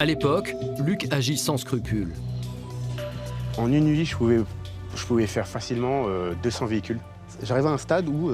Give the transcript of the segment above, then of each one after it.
À l'époque, Luc agit sans scrupule. En une nuit, je pouvais faire facilement 200 véhicules. J'arrivais à un stade où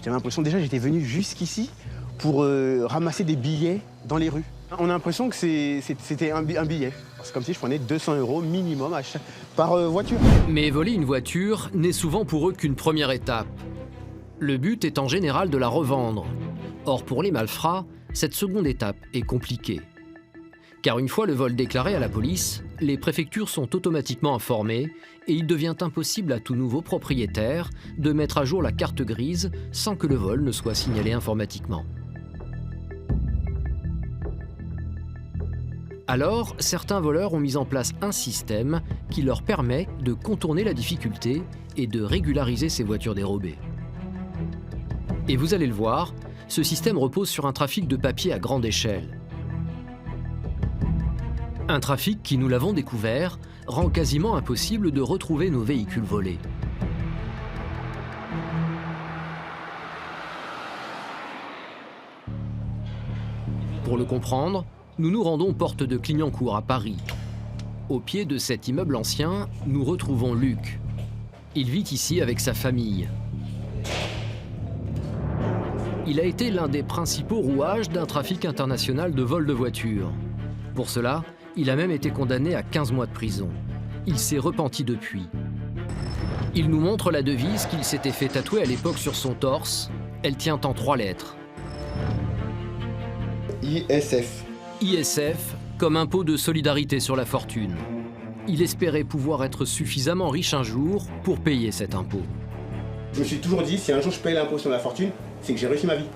j'avais l'impression, déjà j'étais venu jusqu'ici pour ramasser des billets dans les rues. On a l'impression que c'était un billet. C'est comme si je prenais 200 € minimum par voiture. Mais voler une voiture n'est souvent pour eux qu'une première étape. Le but est en général de la revendre. Or, pour les malfrats, cette seconde étape est compliquée. Car une fois le vol déclaré à la police, les préfectures sont automatiquement informées et il devient impossible à tout nouveau propriétaire de mettre à jour la carte grise sans que le vol ne soit signalé informatiquement. Alors, certains voleurs ont mis en place un système qui leur permet de contourner la difficulté et de régulariser ces voitures dérobées. Et vous allez le voir, ce système repose sur un trafic de papier à grande échelle. Un trafic qui, nous l'avons découvert, rend quasiment impossible de retrouver nos véhicules volés. Pour le comprendre, nous nous rendons porte de Clignancourt à Paris. Au pied de cet immeuble ancien, nous retrouvons Luc. Il vit ici avec sa famille. Il a été l'un des principaux rouages d'un trafic international de vol de voitures. Pour cela, il a même été condamné à 15 mois de prison. Il s'est repenti depuis. Il nous montre la devise qu'il s'était fait tatouer à l'époque sur son torse. Elle tient en 3 lettres. ISF. ISF, comme impôt de solidarité sur la fortune. Il espérait pouvoir être suffisamment riche un jour pour payer cet impôt. Je me suis toujours dit, si un jour je paye l'impôt sur la fortune, c'est que j'ai réussi ma vie.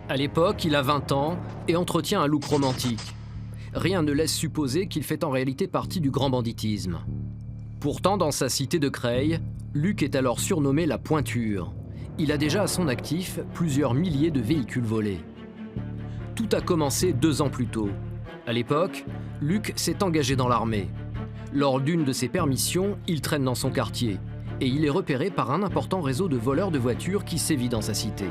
À l'époque, il a 20 ans et entretient un look romantique. Rien ne laisse supposer qu'il fait en réalité partie du grand banditisme. Pourtant, dans sa cité de Creil, Luc est alors surnommé la Pointure. Il a déjà à son actif plusieurs milliers de véhicules volés. Tout a commencé 2 ans plus tôt. À l'époque, Luc s'est engagé dans l'armée. Lors d'une de ses permissions, il traîne dans son quartier et il est repéré par un important réseau de voleurs de voitures qui sévit dans sa cité.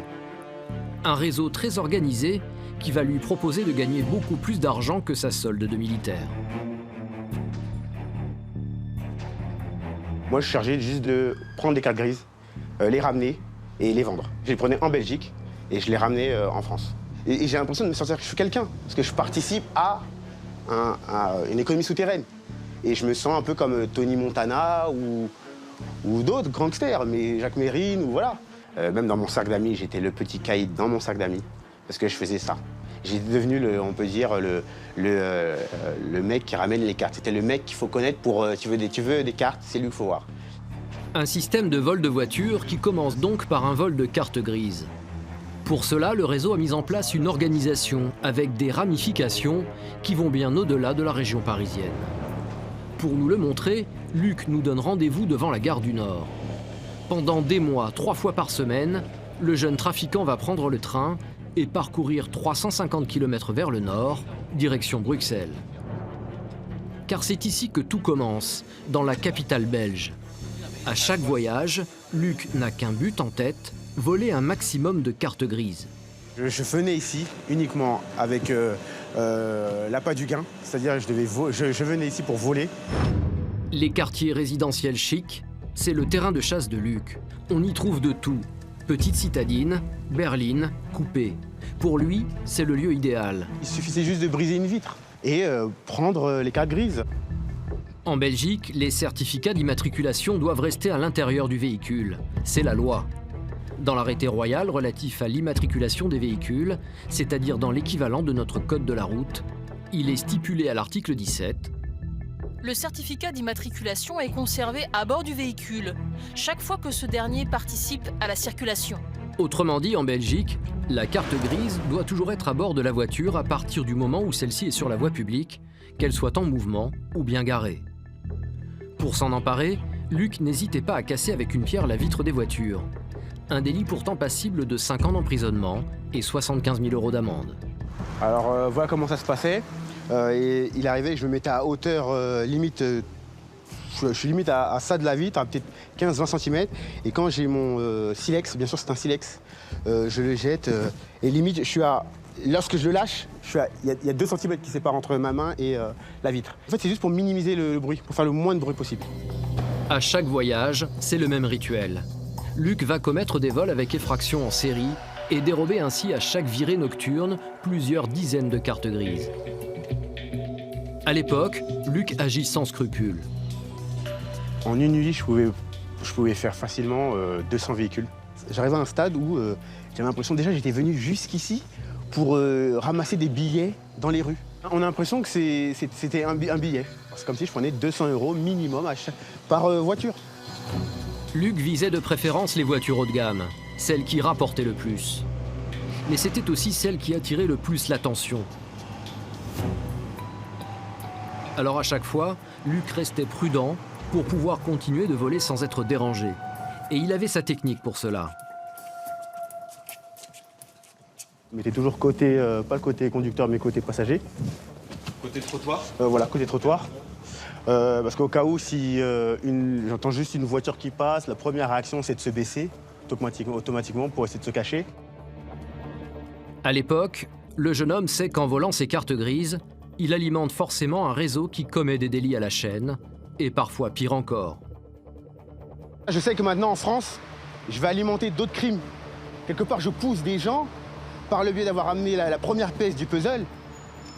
Un réseau très organisé qui va lui proposer de gagner beaucoup plus d'argent que sa solde de militaire. Moi, je suis chargé juste de prendre des cartes grises, les ramener et les vendre. Je les prenais en Belgique et je les ramenais en France. Et j'ai l'impression de me sentir que je suis quelqu'un, parce que je participe à une économie souterraine. Et je me sens un peu comme Tony Montana ou d'autres gangsters, mais Jacques Mérine, ou voilà. Même dans mon sac d'amis, j'étais le petit caïd dans mon sac d'amis, parce que je faisais ça. J'étais devenu, on peut dire, le mec qui ramène les cartes. C'était le mec qu'il faut connaître pour, tu veux des cartes, c'est lui qu'il faut voir. Un système de vol de voitures qui commence donc par un vol de cartes grises. Pour cela, le réseau a mis en place une organisation avec des ramifications qui vont bien au-delà de la région parisienne. Pour nous le montrer, Luc nous donne rendez-vous devant la gare du Nord. Pendant des mois, 3 fois par semaine, le jeune trafiquant va prendre le train et parcourir 350 km vers le nord, direction Bruxelles. Car c'est ici que tout commence, dans la capitale belge. À chaque voyage, Luc n'a qu'un but en tête, voler un maximum de cartes grises. Je venais ici uniquement avec l'appât du gain, c'est-à-dire je venais ici pour voler. Les quartiers résidentiels chics, c'est le terrain de chasse de Luc. On y trouve de tout. Petite citadine, berline, coupée. Pour lui, c'est le lieu idéal. Il suffisait juste de briser une vitre et prendre les cartes grises. En Belgique, les certificats d'immatriculation doivent rester à l'intérieur du véhicule. C'est la loi. Dans l'arrêté royal relatif à l'immatriculation des véhicules, c'est-à-dire dans l'équivalent de notre code de la route, il est stipulé à l'article 17. Le certificat d'immatriculation est conservé à bord du véhicule, chaque fois que ce dernier participe à la circulation. Autrement dit, en Belgique, la carte grise doit toujours être à bord de la voiture à partir du moment où celle-ci est sur la voie publique, qu'elle soit en mouvement ou bien garée. Pour s'en emparer, Luc n'hésitait pas à casser avec une pierre la vitre des voitures. Un délit pourtant passible de 5 ans d'emprisonnement et 75 000 € d'amende. Alors voilà comment ça se passait. Et il arrivait, je me mettais à hauteur limite, je suis limite à ça de la vitre, à peut-être 15-20 cm. Et quand j'ai mon silex, bien sûr c'est un silex, je le jette et limite, lorsque je le lâche, je Il y a 2 cm qui séparent entre ma main et la vitre. En fait, c'est juste pour minimiser le bruit, pour faire le moins de bruit possible. À chaque voyage, c'est le même rituel. Luc va commettre des vols avec effraction en série et dérober ainsi à chaque virée nocturne plusieurs dizaines de cartes grises. À l'époque, Luc agit sans scrupule. En une nuit, je pouvais faire facilement 200 véhicules. J'arrivais à un stade où j'avais l'impression déjà j'étais venu jusqu'ici pour ramasser des billets dans les rues. On a l'impression que c'était un billet. C'est comme si je prenais 200 € minimum par voiture. Luc visait de préférence les voitures haut de gamme, celles qui rapportaient le plus. Mais c'était aussi celles qui attiraient le plus l'attention. Alors à chaque fois, Luc restait prudent pour pouvoir continuer de voler sans être dérangé. Et il avait sa technique pour cela. Je mettais toujours côté, pas le côté conducteur, mais côté passager. Côté trottoir? Voilà, côté trottoir. Parce qu'au cas où, si j'entends juste une voiture qui passe, la première réaction, c'est de se baisser automatiquement pour essayer de se cacher. À l'époque, le jeune homme sait qu'en volant ses cartes grises, il alimente forcément un réseau qui commet des délits à la chaîne, et parfois pire encore. Je sais que maintenant, en France, je vais alimenter d'autres crimes. Quelque part, je pousse des gens, par le biais d'avoir amené la première pièce du puzzle,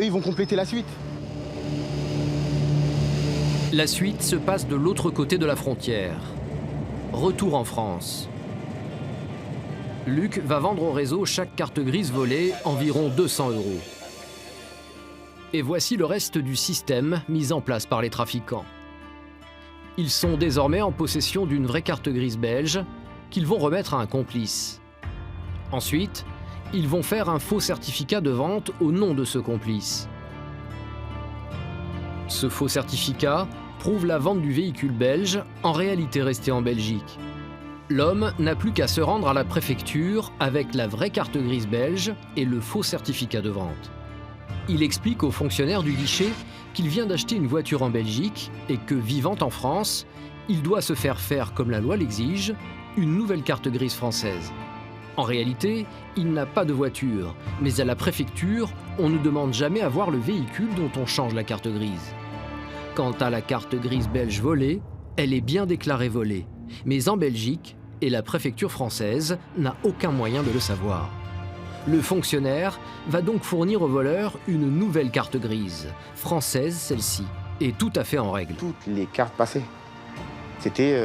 eux, ils vont compléter la suite. La suite se passe de l'autre côté de la frontière. Retour en France. Luc va vendre au réseau chaque carte grise volée environ 200 €. Et voici le reste du système mis en place par les trafiquants. Ils sont désormais en possession d'une vraie carte grise belge qu'ils vont remettre à un complice. Ensuite, ils vont faire un faux certificat de vente au nom de ce complice. Ce faux certificat prouve la vente du véhicule belge, en réalité resté en Belgique. L'homme n'a plus qu'à se rendre à la préfecture avec la vraie carte grise belge et le faux certificat de vente. Il explique aux fonctionnaires du guichet qu'il vient d'acheter une voiture en Belgique et que, vivant en France, il doit se faire comme la loi l'exige, une nouvelle carte grise française. En réalité, il n'a pas de voiture, mais à la préfecture, on ne demande jamais à voir le véhicule dont on change la carte grise. Quant à la carte grise belge volée, elle est bien déclarée volée, mais en Belgique, et la préfecture française n'a aucun moyen de le savoir. Le fonctionnaire va donc fournir au voleur une nouvelle carte grise, française celle-ci, et tout à fait en règle. Toutes les cartes passaient. C'était...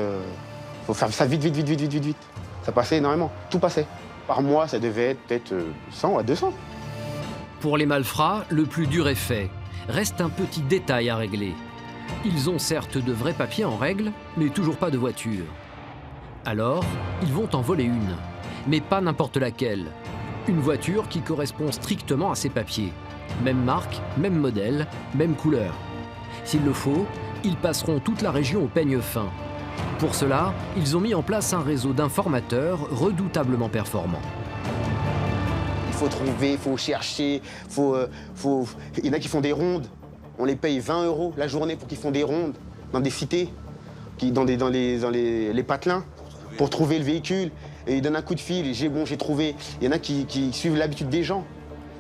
faut faire ça vite. Ça passait énormément, tout passait. Par mois, ça devait être peut-être 100 à 200. Pour les malfrats, le plus dur est fait. Reste un petit détail à régler. Ils ont certes de vrais papiers en règle, mais toujours pas de voiture. Alors, ils vont en voler une, mais pas n'importe laquelle. Une voiture qui correspond strictement à ses papiers. Même marque, même modèle, même couleur. S'il le faut, ils passeront toute la région au peigne fin. Pour cela, ils ont mis en place un réseau d'informateurs redoutablement performant. Il faut trouver, il faut chercher, il y en a qui font des rondes. On les paye 20 € la journée pour qu'ils font des rondes dans des cités, dans les patelins, pour trouver le véhicule. Et ils donnent un coup de fil, j'ai trouvé. Il y en a qui suivent l'habitude des gens.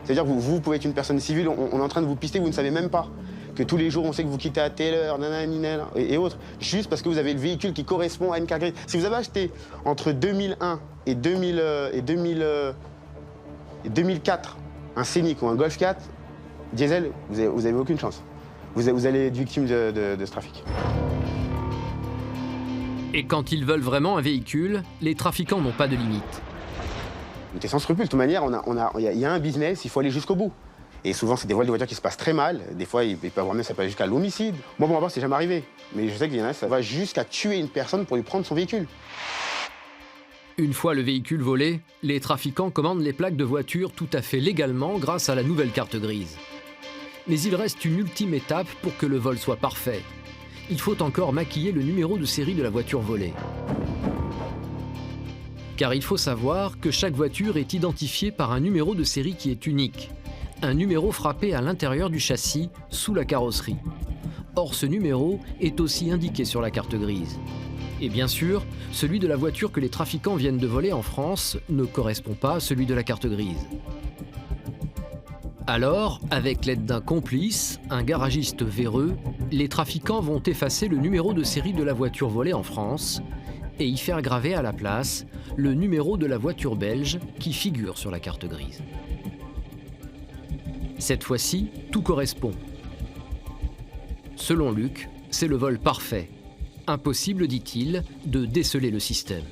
C'est-à-dire que vous pouvez être une personne civile, on est en train de vous pister, vous ne savez même pas. Que tous les jours, on sait que vous quittez à telle heure, nanana, et autres, juste parce que vous avez le véhicule qui correspond à une carte grise. Si vous avez acheté entre 2001 et 2004 un Scénic ou un Golf 4, diesel, vous avez aucune chance. Vous allez être victime de ce trafic. Et quand ils veulent vraiment un véhicule, les trafiquants n'ont pas de limite. On était sans scrupule. De toute manière, il y a un business, il faut aller jusqu'au bout. Et souvent, c'est des vols de voitures qui se passent très mal. Des fois, il peut avoir même ça peut aller jusqu'à l'homicide. Moi, bon, c'est jamais arrivé. Mais je sais qu'il y en a, ça va jusqu'à tuer une personne pour lui prendre son véhicule. Une fois le véhicule volé, les trafiquants commandent les plaques de voiture tout à fait légalement grâce à la nouvelle carte grise. Mais il reste une ultime étape pour que le vol soit parfait. Il faut encore maquiller le numéro de série de la voiture volée. Car il faut savoir que chaque voiture est identifiée par un numéro de série qui est unique. Un numéro frappé à l'intérieur du châssis, sous la carrosserie. Or, ce numéro est aussi indiqué sur la carte grise. Et bien sûr, celui de la voiture que les trafiquants viennent de voler en France ne correspond pas à celui de la carte grise. Alors, avec l'aide d'un complice, un garagiste véreux, les trafiquants vont effacer le numéro de série de la voiture volée en France et y faire graver à la place le numéro de la voiture belge qui figure sur la carte grise. Cette fois-ci, tout correspond. Selon Luc, c'est le vol parfait. Impossible, dit-il, de déceler le système.